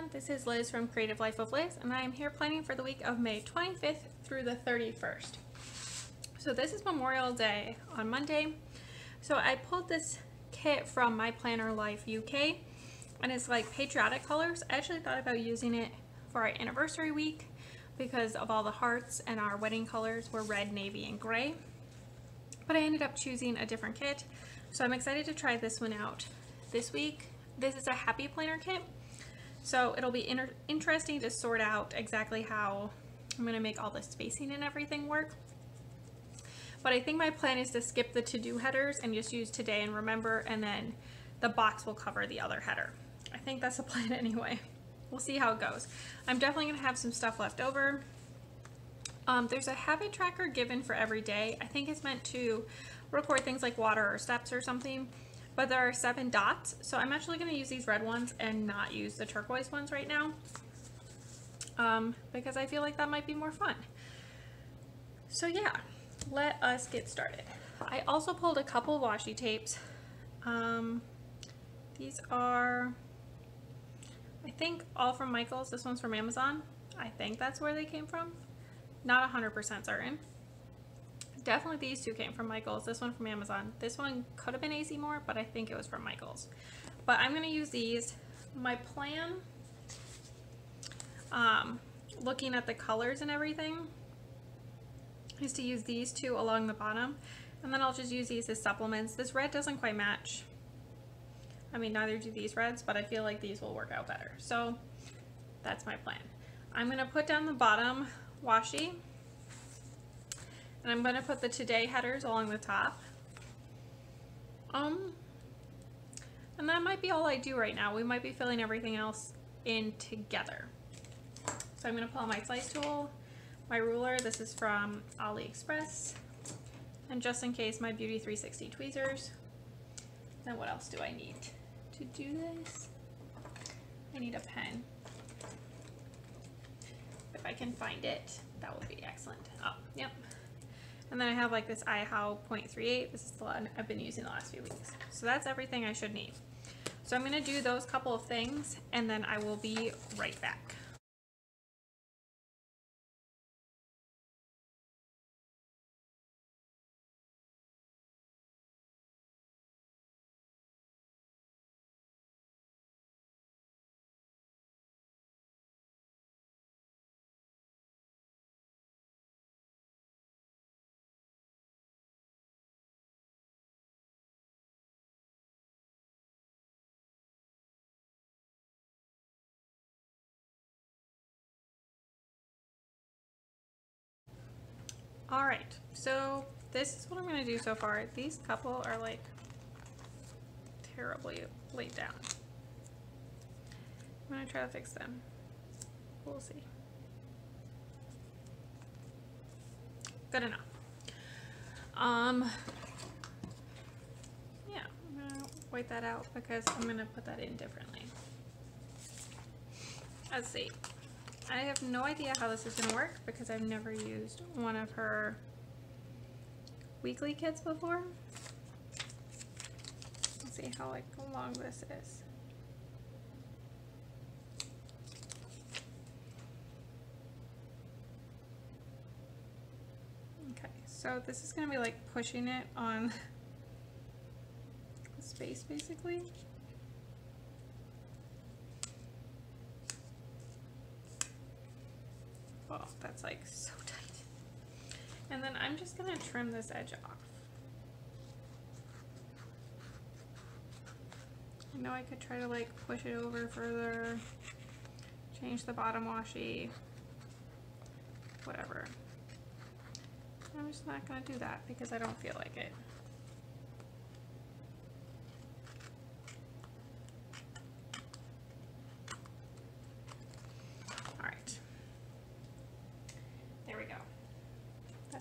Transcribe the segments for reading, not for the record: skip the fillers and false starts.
everyone, this is Liz from Creative Life of Liz, and I am here planning for the week of May 25th through the 31st. So this is Memorial Day on Monday. So I pulled this kit from My Planner Life UK, and it's like patriotic colors. I actually thought about using it for our anniversary week because of all the hearts, and our wedding colors were red, navy, and gray. But I ended up choosing a different kit, so I'm excited to try this one out this week. This is a happy planner kit, so it'll be interesting to sort out exactly how I'm going to make all the spacing and everything work. But I think my plan is to skip the to-do headers and just use today and remember, and then the box will cover the other header. I think that's the plan anyway. We'll see how it goes. I'm definitely going to have some stuff left over. There's a habit tracker given for every day. I think it's meant to record things like water or steps or something. But there are 7 dots, so I'm actually going to use these red ones and not use the turquoise ones right now, because I feel like that might be more fun. So yeah, let us get started. I also pulled a couple washi tapes. These are, I think, all from Michael's. This one's from Amazon. I think that's where they came from. Not 100% certain. Definitely these two came from Michael's, this one from Amazon. This one could have been AC Moore, but I think it was from Michael's. But I'm going to use these. My plan, looking at the colors and everything, is to use these two along the bottom. And then I'll just use these as supplements. This red doesn't quite match. I mean, neither do these reds, but I feel like these will work out better. So that's my plan. I'm going to put down the bottom washi. And I'm going to put the today headers along the top. And that might be all I do right now. We might be filling everything else in together. So I'm going to pull out my slice tool, my ruler. This is from AliExpress. And just in case, my Beauty 360 tweezers. Then what else do I need to do this? I need a pen. If I can find it, that would be excellent. Oh, yep. And then I have like this iHow 0.38. This is the one I've been using the last few weeks. So that's everything I should need. So I'm going to do those couple of things, and then I will be right back. Alright, so this is what I'm going to do so far. These couple are like terribly laid down. I'm going to try to fix them. We'll see. Good enough. Yeah, I'm going to white that out because I'm going to put that in differently. Let's see. I have no idea how this is going to work because I've never used one of her weekly kits before. Let's see how long this is. Okay, so this is going to be like pushing it on the space basically. Oh, that's like so tight. And then I'm just gonna trim this edge off. I know I could try to like push it over further, change the bottom washi, whatever. I'm just not gonna do that because I don't feel like it.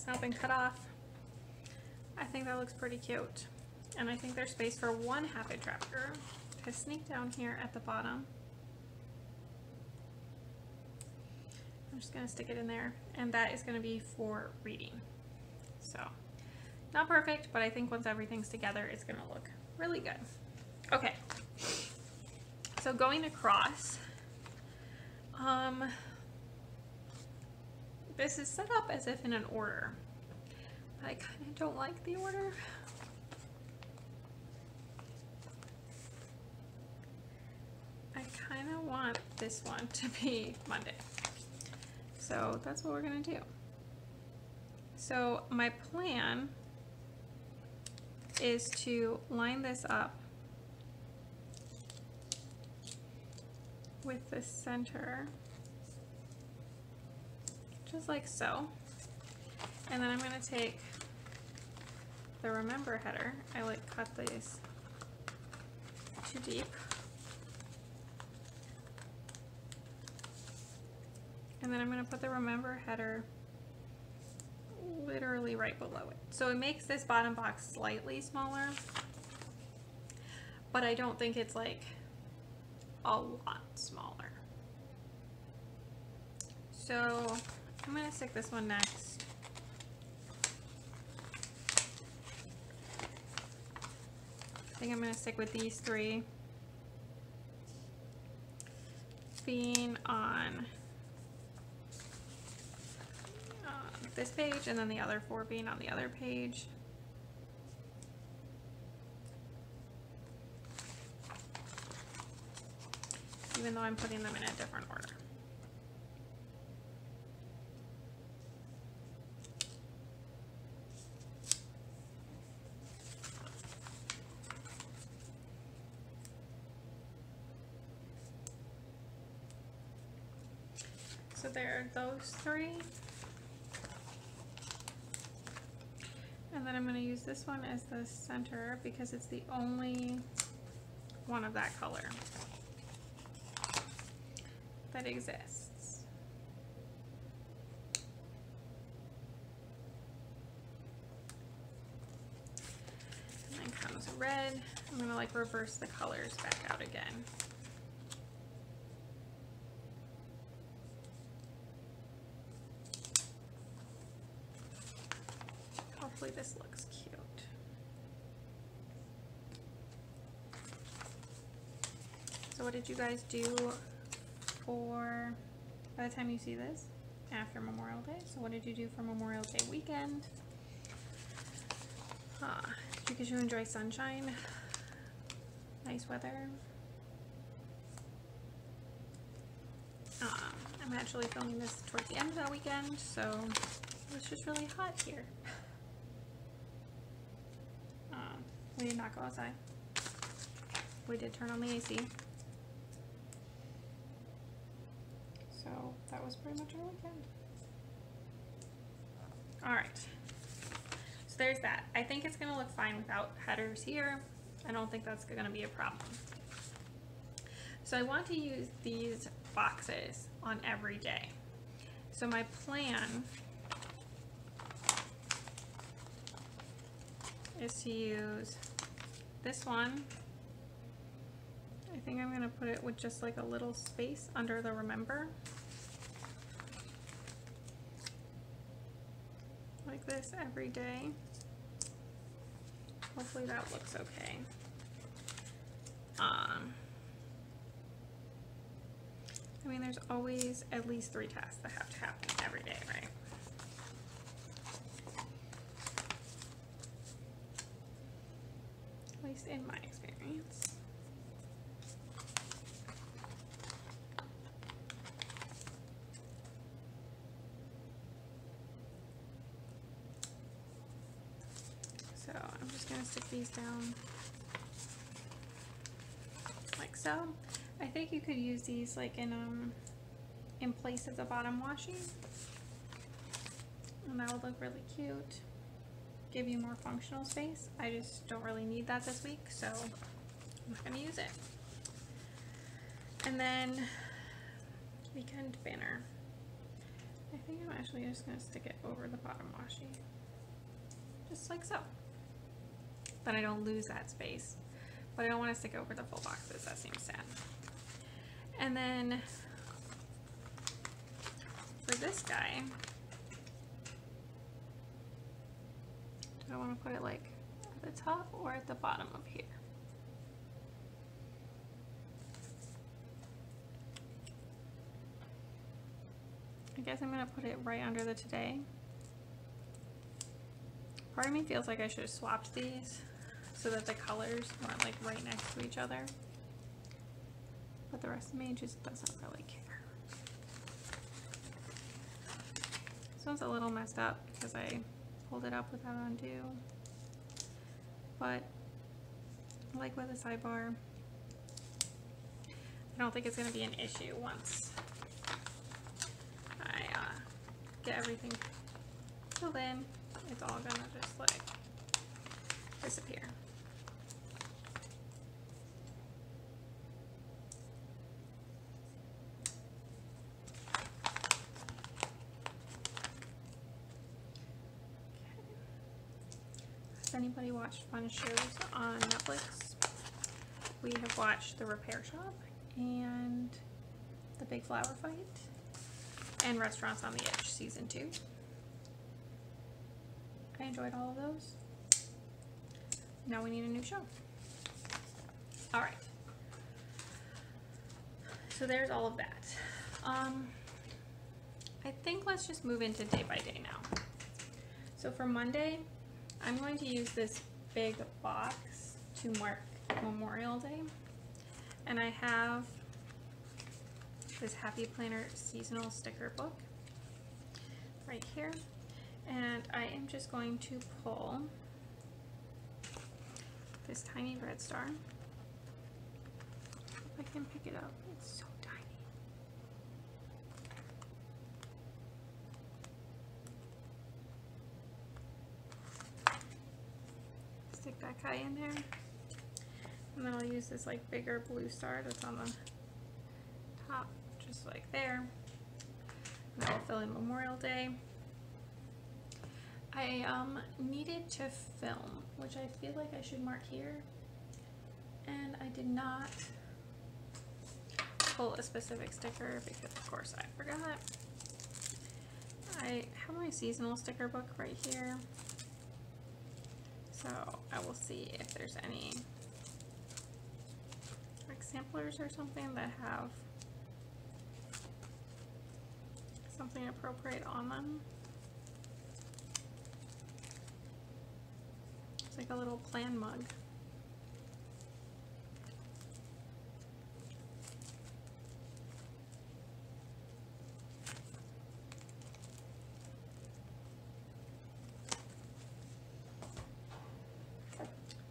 Now been cut off. I think that looks pretty cute, and I think there's space for one habit tracker to sneak down here at the bottom. I'm just going to stick it in there, and that is going to be for reading. So not perfect, but I think once everything's together it's going to look really good. Okay, so going across, This is set up as if in an order, but I kind of don't like the order. I kind of want this one to be Monday. So that's what we're gonna do. So my plan is to line this up with the center, just like so. And then I'm gonna take the remember header. I like cut these too deep. And then I'm gonna put the remember header literally right below it. So it makes this bottom box slightly smaller, but I don't think it's like a lot smaller. So I'm gonna stick this one next. I think I'm gonna stick with these three being on this page, and then the other four being on the other page. Even though I'm putting them in a different order. So there are those three. And then I'm going to use this one as the center because it's the only one of that color that exists. And then comes red. I'm going to like reverse the colors back out again. Hopefully this looks cute. So what did you guys do for, by the time you see this, after Memorial Day? So what did you do for Memorial Day weekend? Did you enjoy sunshine? Nice weather? I'm actually filming this towards the end of that weekend, so it's just really hot here. We did not go outside. We did turn on the AC. So that was pretty much our weekend. Alright. So there's that. I think it's going to look fine without headers here. I don't think that's going to be a problem. So I want to use these boxes on every day. So my plan is to use this one. I think I'm going to put it with just like a little space under the remember. Like this every day. Hopefully that looks okay. I mean, there's always at least 3 tasks that have to happen every day, right? At least in my experience. So I'm just going to stick these down like so. I think you could use these like in place of the bottom washi, and that would look really cute. Give you more functional space. I just don't really need that this week, so I'm not going to use it. And then weekend banner. I think I'm actually just going to stick it over the bottom washi, just like so. Then I don't lose that space, but I don't want to stick it over the full boxes. That seems sad. And then for this guy, do I want to put it like at the top or at the bottom of here? I guess I'm going to put it right under the today. Part of me feels like I should have swapped these so that the colors weren't like right next to each other. But the rest of me just doesn't really care. This one's a little messed up because I pulled it up without undo. But like with the sidebar, I don't think it's going to be an issue once I get everything filled in. It's all going to just like disappear. Has anybody watched fun shows on Netflix? We have watched The Repair Shop and The Big Flower Fight and Restaurants on the Edge Season 2. I enjoyed all of those. Now we need a new show. Alright. So there's all of that. I think let's just move into day by day now. So for Monday, I'm going to use this big box to mark Memorial Day. And I have this Happy Planner seasonal sticker book right here. And I am just going to pull this tiny red star. If I can pick it up, it's so tiny. Stick that guy in there. And then I'll use this like bigger blue star that's on the top, just like there. And I'll fill in Memorial Day. I needed to film, which I feel like I should mark here. And I did not pull a specific sticker because of course I forgot. I have my seasonal sticker book right here. So I will see if there's any like samplers or something that have something appropriate on them. It's like a little plan mug.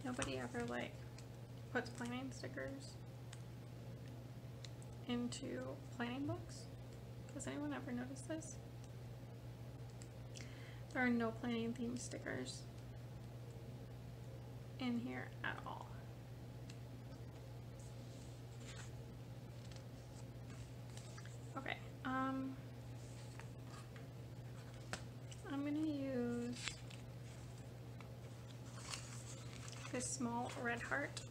Nobody ever like puts planning stickers into planning books. Has anyone ever noticed this? There are no planning themed stickers in here at all. Okay, I'm gonna use this small red heart.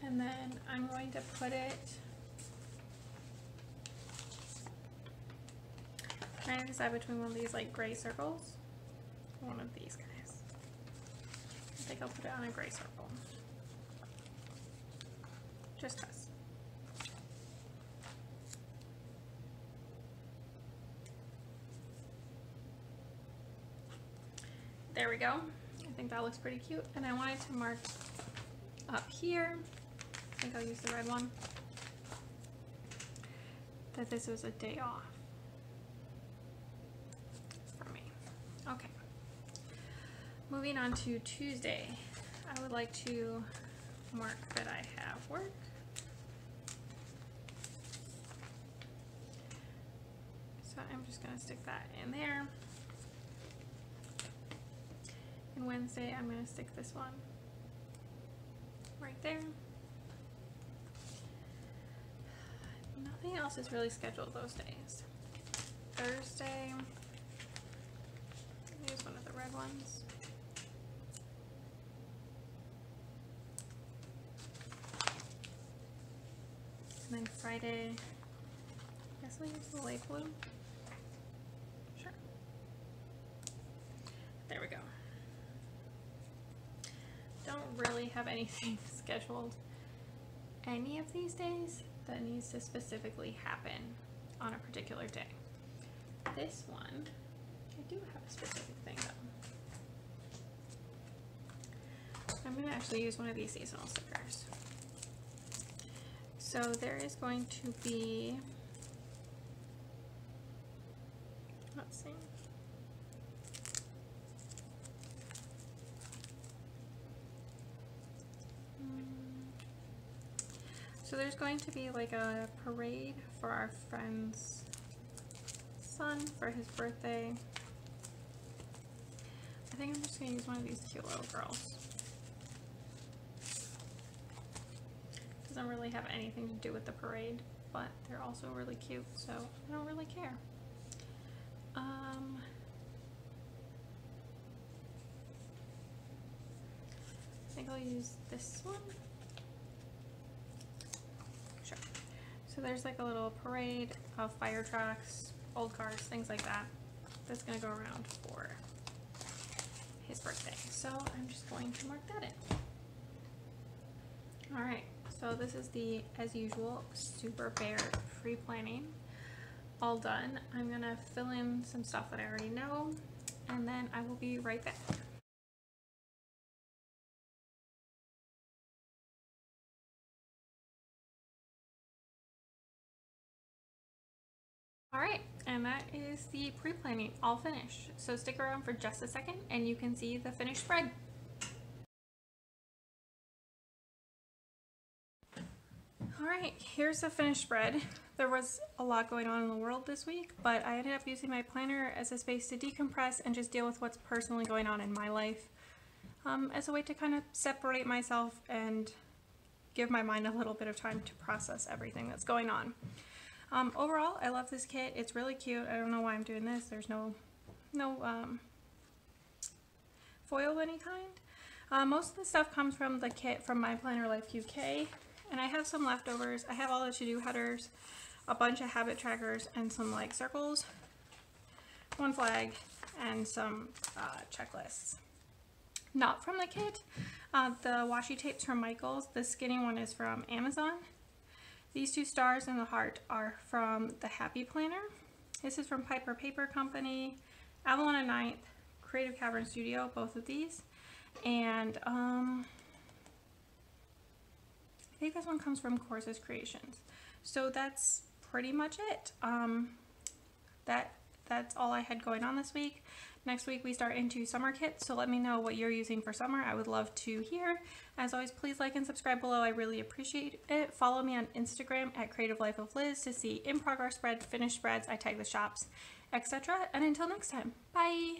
And then I'm going to put it trying to decide between one of these like gray circles or one of these guys. I think I'll put it on a gray circle. Just us. There we go. I think that looks pretty cute. And I wanted to mark up here, I think I'll use the red one, that this was a day off for me. Okay. Moving on to Tuesday, I would like to mark that I have work. So I'm just going to stick that in there. And Wednesday, I'm going to stick this one right there. Nothing else is really scheduled those days. Thursday, use one of the red ones. And then Friday, I guess I'll use the light blue. Sure. There we go. don't really have anything scheduled any of these days that needs to specifically happen on a particular day. This one, I do have a specific thing though. I'm going to actually use one of these seasonal stickers. So there is going to be, let's see. So there's going to be like a parade for our friend's son for his birthday. I think I'm just going to use one of these cute little girls. Doesn't really have anything to do with the parade, but they're also really cute, so I don't really care. I think I'll use this one. Sure. So there's like a little parade of fire trucks, old cars, things like that. That's going to go around for his birthday. So I'm just going to mark that in. Alright, so this is the, as usual, Super Bear pre-planning. All done. I'm going to fill in some stuff that I already know, and then I will be right back. Alright, and that is the pre-planning all finished. So stick around for just a second and you can see the finished spread. Alright, here's the finished spread. There was a lot going on in the world this week, but I ended up using my planner as a space to decompress and just deal with what's personally going on in my life, as a way to kind of separate myself and give my mind a little bit of time to process everything that's going on. Overall, I love this kit. It's really cute. I don't know why I'm doing this. There's no foil of any kind. Most of the stuff comes from the kit from My Planner Life UK, and I have some leftovers. I have all the to-do headers, a bunch of habit trackers, and some like circles, one flag, and some checklists. Not from the kit. The washi tapes from Michaels. The skinny one is from Amazon. These two stars and the heart are from the Happy Planner. This is from Piper Paper Company, Avalon and Ninth, Creative Cavern Studio, both of these. And I think this one comes from Courses Creations. So that's pretty much it. That's all I had going on this week. Next week we start into summer kits, so let me know what you're using for summer. I would love to hear. As always, please like and subscribe below. I really appreciate it. Follow me on Instagram at Creative Life of Liz to see in progress spread, finished spreads, I tag the shops, etc. And until next time, bye!